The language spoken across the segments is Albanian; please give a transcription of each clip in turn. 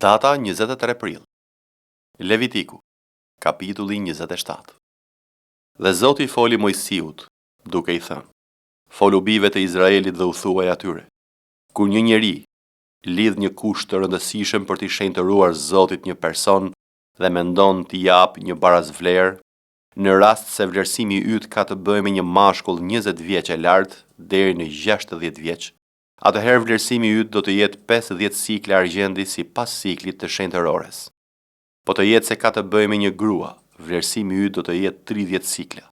Data 23 prill. Levitiku, kapitulli 27. Dhe Zoti foli Mojsiut, duke i thënë: Folu bijve të Izraelit dhe u thuaj atyre: Kur një njeri lidh një kusht të rëndësishëm për t'i shenjtëruar Zotit një person dhe mendon t'i jap një barazvlerë, në rast se vlerësimi yt ka të bëjë me një mashkull 20 vjeç e lartë deri në 60 vjeç, atëherë vlerësimi yt do të jetë 50 sikle argjendi sipas siklit të shenjtërores. Po të jetë se ka të bëjë me një grua, vlerësimi yt do të jetë 30 sikla.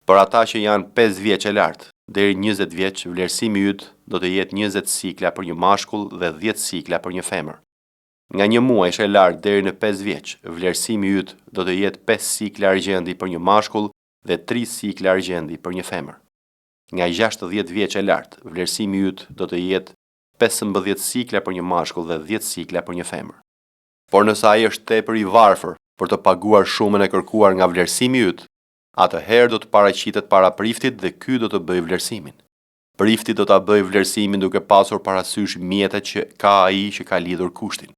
Për ata që janë 5 vjeç e lartë deri 20 vjeç, vlerësimi yt do të jetë 20 sikla për një mashkull dhe 10 sikla për një femër. Nga një muajsh e lartë deri në 5 vjeç, vlerësimi yt do të jetë 5 sikle argjendi për një mashkull dhe 3 sikle argjendi për një femër. Nga 60 vjeç e lartë, vlerësimi yt do të jetë 15 sikla për një mashkull dhe 10 sikla për një femër. Por nëse ai është tepër i varfër për të paguar shumën e kërkuar nga vlerësimi yt, atëherë do të paraqitet para priftit dhe ky do të bëjë vlerësimin. Prifti do ta bëjë vlerësimin duke pasur parasysh mjetet që ka ai që ka lidhur kushtin.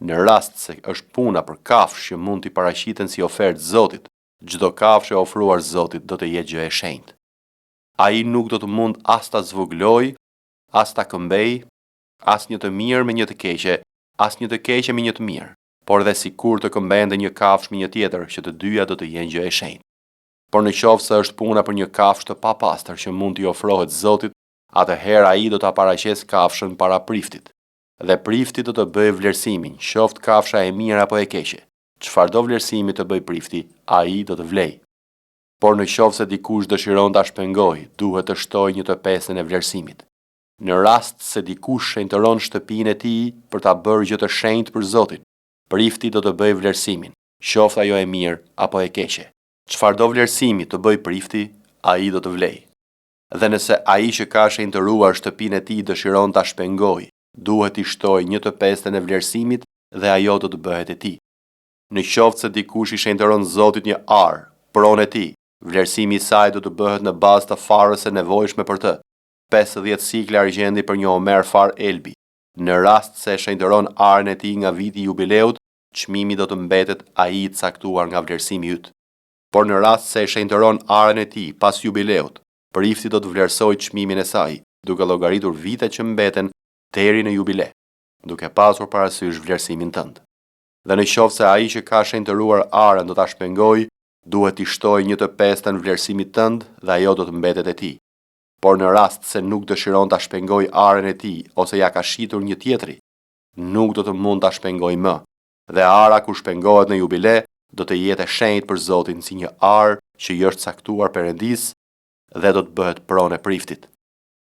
Në rast se është puna për kafshë që mund t'i paraqiten si ofertë Zotit, çdo kafshë e ofruar Zotit do të jetë gjë e shenjtë. Ai nuk do të mund as ta zvoglojë, as ta këmbej, as një të mirë me një të keqe, as një të keqe me një të mirë, por dhe sikur të këmbente një kafshë me një tjetër, që të dyja do të jenë gjë e shenjtë. Por në qoftë se është puna për një kafshë të papastër që mund t'i ofrohet Zotit, atëherë ai do ta paraqesë kafshën para priftit. Dhe prifti do të bëjë vlerësimin, qoftë kafsha e mirë apo e keqe. Çfarëdo vlerësimi të bëjë prifti, ai do të vlejë. Por në qoftë se dikush dëshiron ta shpengojë, duhet të shtojë 1/5 e vlerësimit. Në rast se dikush shenjtëron shtëpinë e tij për ta bërë gjë të shenjtë për Zotin, prifti do të bëjë vlerësimin, qoftë ajo e mirë apo e keqe. Çfarëdo vlerësimi të bëjë prifti, ai do të vlejë. Dhe nëse ai që ka shenjtëruar shtëpinë e tij dëshiron ta shpengojë, duhet i shtojë 1/5 e vlerësimit dhe ajo do të bëhet e tij. Në qoftë se dikush i shenjtëron Zotit një ar, pronë e tij, vlerësimi i saj do të bëhet në bazë të farës së nevojshme për të, 50 sikle argjendi për një omer far elbi. Në rast se shenjtëron arën e tij nga viti i jubileut, çmimi do të mbetet ai i caktuar nga vlerësimi yt. Por në rast se shenjtëron arën e tij pas jubileut, prifti do të vlerësojë çmimin e saj, duke llogaritur vitet që mbeten deri në jubile, duke pasur parasysh vlerësimin tënd. Dhe në qoftë se ai që ka shenjtëruar arën do ta shpengojë, duhet i shtojë 1/5 në vlerësimit tënd dhe ajo do të mbetet e tij. Por në rast se nuk dëshiron ta shpengojë arën e tij ose ja ka shitur një tjetri, nuk do të mund ta shpengojë më. Dhe ara kur shpengohet në jubile do të jetë e shenjtë për Zotin si një arë që i është caktuar Perëndis dhe do të bëhet pronë e priftit.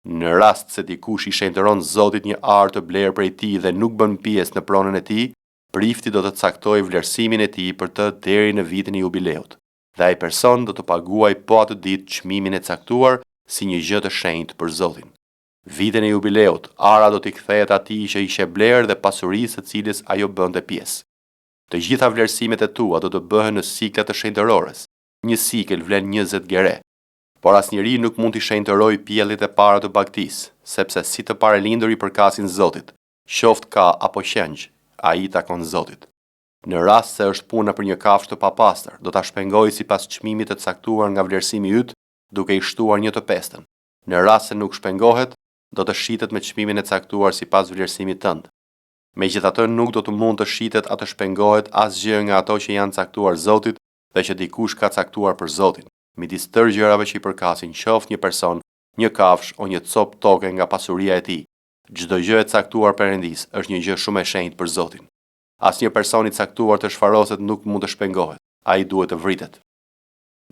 Në rast se dikush i shenjtëron Zotit një arë të blerë prej tij dhe nuk bën pjesë në pronën e tij, prifti do të caktojë vlerësimin e tij për të deri në vitin e jubileut. Dhe ai person do të paguajë po atë ditë çmimin e caktuar si një gjë të shenjtë për Zotin. Vitin e jubileut, ara do t'i kthehet atij që ishte blerë dhe pasurisë së cilës ajo bënte pjesë. Të gjitha vlerësimet e tua do të bëhen në sikla të shenjtërores. Një sikel vlen 20 gere. Por asnjëri nuk mund t'i shenjtërojë pjellit e para të bagtisë, sepse si të parelindër i përkasin Zotit, qoftë ka apo qenj, ai takon Zotit. Në rast se është puna për një kafshë të papastër, do ta shpengojë sipas çmimit të caktuar nga vlerësimi yt, duke i shtuar 1/5. Në rast se nuk shpengohet, do të shitet me çmimin e caktuar sipas vlerësimit tënd. Megjithatë nuk do të mund të shitet atë shpengohet asgjë nga ato që janë caktuar Zotit dhe që dikush ka caktuar për Zotin. Midis tërë gjërave që i përkasin, qoftë një person, një kafshë o një copë toke nga pasuria e tij, çdo gjë e caktuar Perëndis është një gjë shumë e shenjtë për Zotin. Asnjë person i caktuar të shfaroset nuk mund të shpengohet, ai duhet të vritet.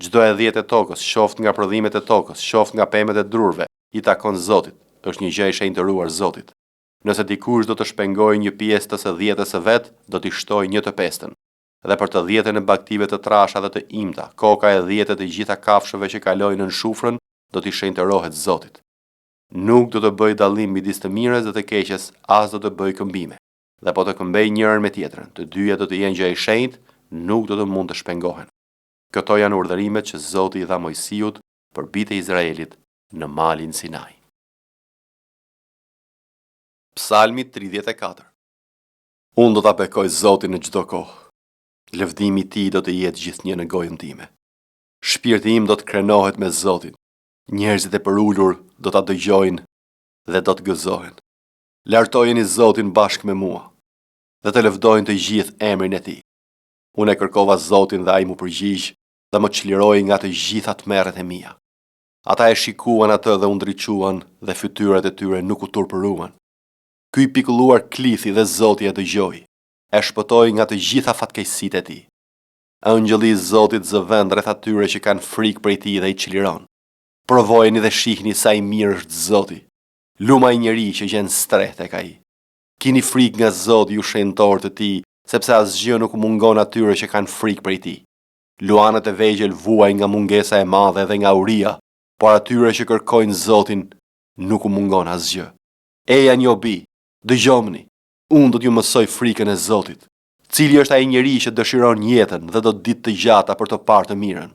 Çdo e 10 e tokës, qoftë nga prodhimet e tokës, qoftë nga pemët e drurve, i takon Zotit, është një gjë e shenjtëruar Zotit. Nëse dikush do të shpengojë një pjesë të së 10-s së vet, do t'i shtojë 1/5. Dhe për të 10 e bagtive të trasha dhe të imta, koka e 10 të gjitha kafshëve që kalojnë në shufrën, do t'i shenjtërohet Zotit. Nuk do të bëj dallim midis të mirës dhe të keqes, as do të bëj këmbime. Dhe po të këmbej njërin me tjetrën, të dyja do të jenë gjë e shenjtë, nuk do të mund të shpengohen. Këto janë urdhërimet që Zoti i dha Mojsiut për bijtë e Izraelit në malin Sinai. Psalmi 34. Unë do ta bekoj Zotin në çdo kohë. Lëvdimi i tij do të jetë gjithnjë në gojën time. Shpirti im do të krenohet me Zotin. Njerëzit e përulur do ta dëgjojnë dhe do të gëzohen. Lartojeni Zotin bashkë me mua dhe të lëvdojnë të gjithë emrin e tij. Unë e kërkova Zotin dhe ai më përgjigj dhe më çliroi nga të gjitha tmerret e mia. Ata e shikuan atë dhe u ndriçuan dhe fytyrat e tyre nuk u turpëruan. Ky i pikulluar klithi dhe Zoti e dëgjoi, e shpëtoi nga të gjitha fatkeqësitë e tij. Angjëlli i Zotit zëvend rreth atyre që kanë frikë prej tij dhe i çliron. Provojeni dhe shihni sa i mirë është Zoti. Luma i njeri që gjen strehtë tek ai. Kini frikë nga Zoti ju shenjtor të tij, sepse asgjë nuk mungon atyre që kanë frikë prej tij. Luanët e vegjël vuajnë nga mungesa e madhe dhe nga uria, por atyre që kërkojnë Zotin nuk u mungon asgjë. Eja njobi, dëgjomni, unë do t'ju mësoj frikën e Zotit. Cili është ai njeri që dëshiron jetën dhe do ditë të gjata për të parë të mirën?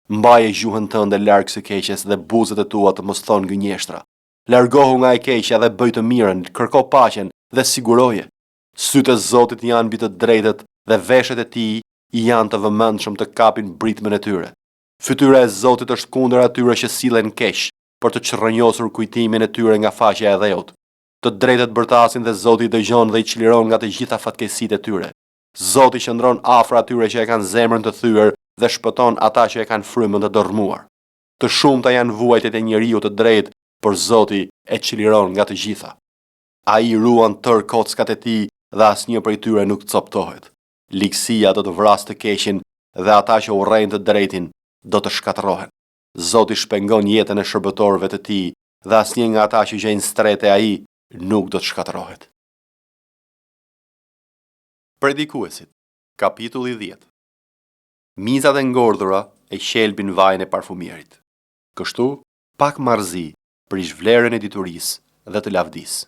Mbaje gjuhën tënde larg së keqes dhe buzët e tua të mos thonë gënjeshtra. Largohu nga e keqja dhe bëj të mirën, kërko paqen dhe siguroje. Sytë e Zotit janë mbi të drejtët dhe veshët e tij janë të vëmendshëm të kapin britmen e tyre. Fytyra e Zotit është kundër atyre që sillen keq, për të çrrënjosur kujtimin e tyre nga faqja e dheut. Të drejtët bërtasin dhe Zoti i dëgjon dhe i çliron nga të gjitha fatkeqësitë e tyre. Zoti qëndron afër atyre që e kanë zemrën të thyer dhe shpëton ata që e kanë frymën të dërmuar. Të shumta janë vuajtjet e njeriu të drejtë, por Zoti e çliron nga të gjitha. Ai ruan tër kockat e tij dhe asnjë prej tyre nuk coptohet. Ligësia do të vrasë të keqin dhe ata që urrejnë të drejtin do të shkatërrohen. Zoti shpengon jetën e shërbëtorëve të tij dhe asnjë nga ata që gjejnë stret e ai nuk do të shkatërrohet. Predikuesit, kapitulli 10. Mizat e ngordhura e qelbin vajin e parfumierit. Kështu, pak marrëzi prish vlerën e diturisë dhe të lavdisë.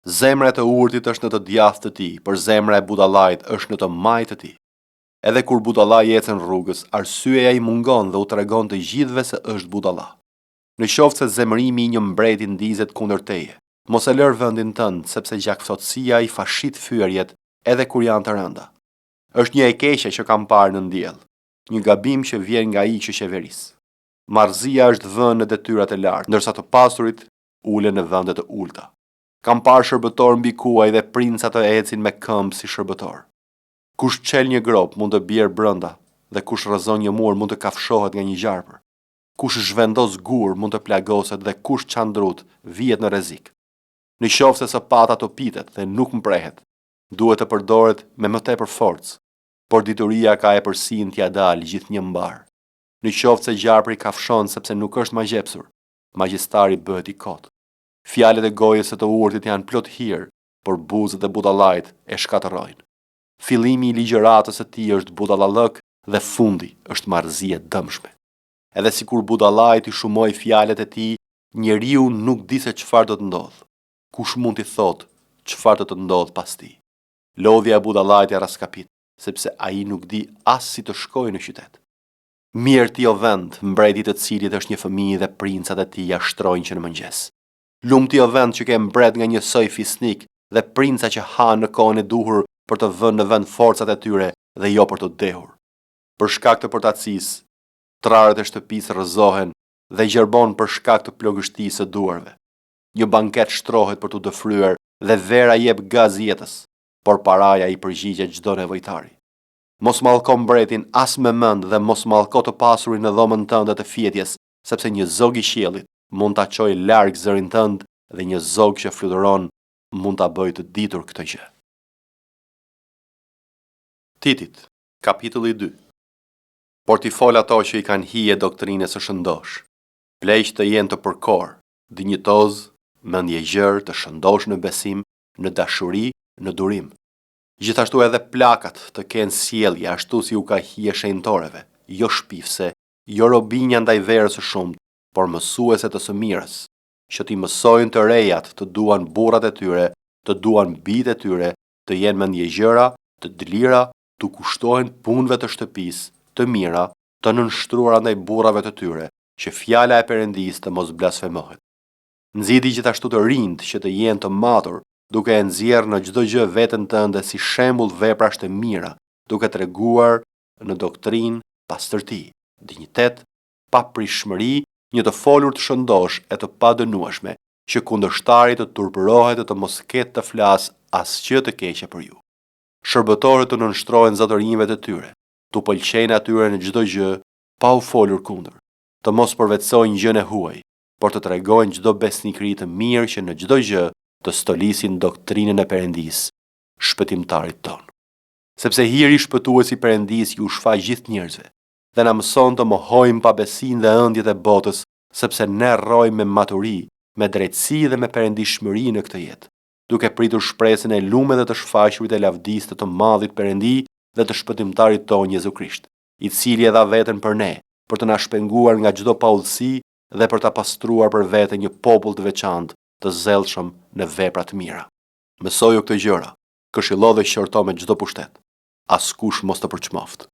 Zemra e të urtit është në të djathtë të tij, por zemra e budallait është në të majtë të tij. Edhe kur budallai ecën rrugës, arsyeja i mungon dhe u tregon të gjithëve se është budalla. Në qoftë se zemërimi i një mbreti ndizet kundër teje, mos e lër vendin tënd, sepse gjakftotësia i fashit fyerjet edhe kur janë të rënda. Është një e keqe që kam parë në ndjell, një gabim që vjen nga ai që qeveris. Marrëzia është vënë në detyrat e lartë, ndërsa të pasurit ulen në vende të ulta. Kam parë shërbëtor mbi kuaj dhe princa të ecin me këmbë si shërbëtor. Kush çel një grop mund të bjerë brenda dhe kush rrëzon një mur mund të kafshohet nga një gjarpër. Kush zhvendos gur mund të plagoset dhe kush çandrut vihet në rrezik. Në qoftë se sapata topitet dhe nuk mprehet, duhet të përdoret me më tepër forcë, por dituria ka e përsin t'ja dalë gjithnjë mbar. Në qoftë se gjarpri kafshon sepse nuk është magjepsur, magjistari bëhet i kotë. Fjalët e gojës së të urtit janë plot hir, por buzët e budallait e shkatërrojnë. Fillimi i ligjëratës së tij është budallallëk dhe fundi është marrëzie dëmshme. Edhe sikur budallait i shumoi fjalët e tij, njeriu nuk di se çfarë do të ndodhë. Kush mund t'i thotë çfarë do të ndodhë pas tij? Lodhja e budallait e raskapit, sepse ai nuk di as si të shkojë në qytet. Mirë ti o vend, mbreti të cilit është një fëmijë dhe princat e tij jashtrojnë që në mëngjes. Lumti o vend që ke mbret nga një soj fisnik dhe princa që hanë në kohën e duhur për të vënë në vend forcat e tyre dhe jo për të dehur. Për shkak të portacisë, trarët e shtëpisë rrëzohen dhe gjerbon për shkak të plogështisë së duarve. Një banket shtrohet për të dëfryer dhe vera jep gaz jetës, por paraja i përgjigjet çdo nevojtari. Mos mallko mbretin as me mend dhe mos mallko të pasurin në dhomën tënde të fjetjes, sepse një zog i qiellit mund ta çojë larg zërin tënd dhe një zog që fluturon mund ta bëjë të ditur këtë gjë. Titit, kapitulli 2. Por ti fol ato që i kanë hije doktrinës së shëndosh. Pleq të jenë të përkor, dinjitoz, mendje gjerë, të shëndosh në besim, në dashuri, në durim. Gjithashtu edhe plakat të kenë sjellje ashtu si u ka hije shenjtorëve, jo shpifse, jo robinja ndaj verës së shumt, por mësuese të së mirës, që ti mësojnë të rejat të duan burrat e tyre, të duan bijtë e tyre, të jenë mendjegjëra, të lira, të kushtohen punëve të shtëpisë, të mira, të nënshtruara ndaj burrave të tyre, që fjala e Perëndisë të mos blasfemohet. Nxiti gjithashtu të rinjt që të jenë të matur, duke e nxjerrë në çdo gjë veten tënde si shembull veprash të mira, duke treguar në doktrinë pastërti, dinjitet, paprishmëri, një të folur të shëndosh e të padënueshme, që kundërshtari të turpërohet e të mos ketë të flas asgjë të keqe për ju. Shërbëtorët të nënshtrohen zotërinjve të tyre, tu pëlqejnë atyre në çdo gjë, pa u folur kundër, të mos përvetsojnë gjën e huaj, por të tregojnë çdo besnikëri të mirë që në çdo gjë të stolisin doktrinën e Perëndisë, shpëtimtarit ton. Sepse hiri shpëtuesi i Perëndisë ju shfaq gjithë njerëzve, dhe na mëson të mohojmë pabesinë dhe ëndjet e botës, sepse ne rrojmë me maturi, me drejtësi dhe me perëndishmëri në këtë jetë, duke pritur shpresën e lume dhe të shfaqurit e lavdisë të madhit Perëndi dhe të shpëtimtarit ton Jezu Krisht, i cili e dha veten për ne, për të na shpenguar nga çdo paullësi dhe për ta pastruar për vete një popull të veçantë, të zellshëm në vepra të mira. Mësoju këtë gjëra, këshillo dhe qorto me çdo pushtet. Askush mos të përçmoft.